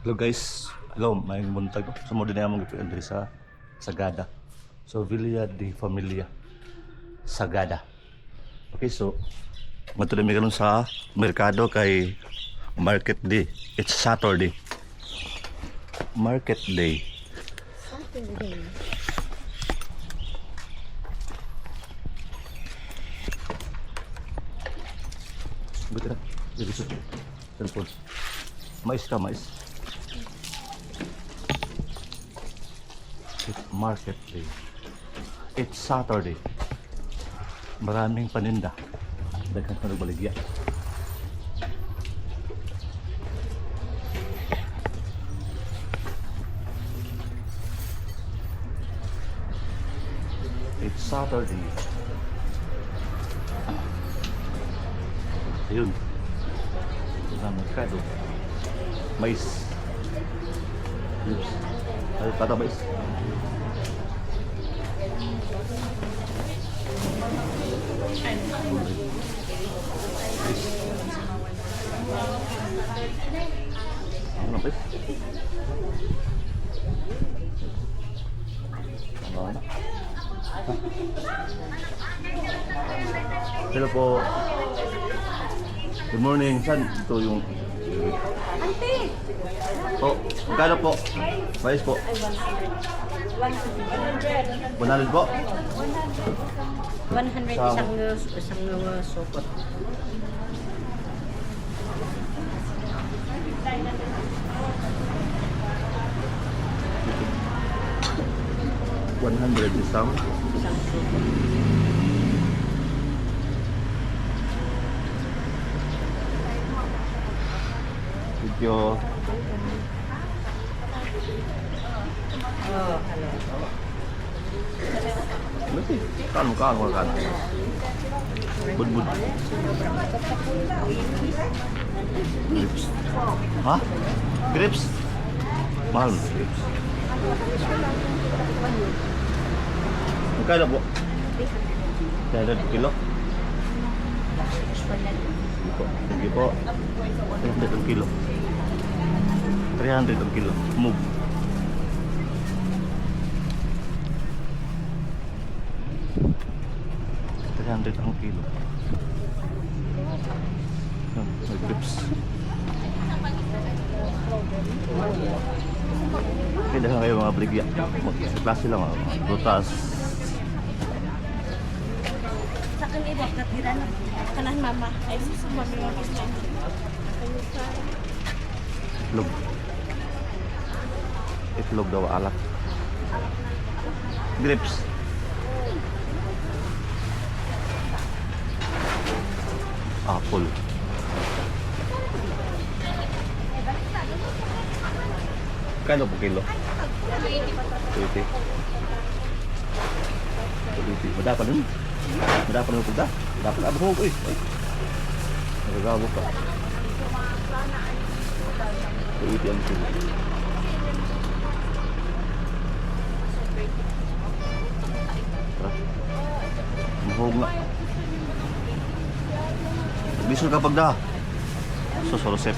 Hello guys, hello, may buntag no. Sumod din among gipian diri sa Sagada. So Villa de Familia Sagada. Okay, so madto mi karon sa merkado kay market day. It's Saturday. Market day. Saturday. Buti na. Dito sa telepon. Mais ka, mais. It's market day. It's Saturday. Maraming paninda. Daghan pa nagbaligya. It's Saturday. Ayun. Ito na merkado. Mais. Lips. Ay, kata mais. Ano mais? Ano? Hello po. Good morning. Saan ito yung... Ante! Oh, magkano po? Mais po. 100 100 po. 100 isang sukot. $100 isang. Isang sukot. Video. Oh, hello. Mesti kan kan. Bud. Grips. Hah? Grips? Mahal grips. Magkano po? 300 kilo? Hindi po. 300 ang kilo. 300 ang kilo. Move. $300 ang kilo. May grips. Kaya kayo mga bligya. Klase lang mga prutas. Sa kan iba katira na kanan mama ay susumami yung isa. Itlog. Itlog daw alak. Grips. Apple. Kano po kilo? 20. 20. Madapan nun? Madapan nun po da? Dapat abot ko eh. Nagagabot ka. 20 ang kilo. Mahog nga. Bisol kapag da. So, solo set.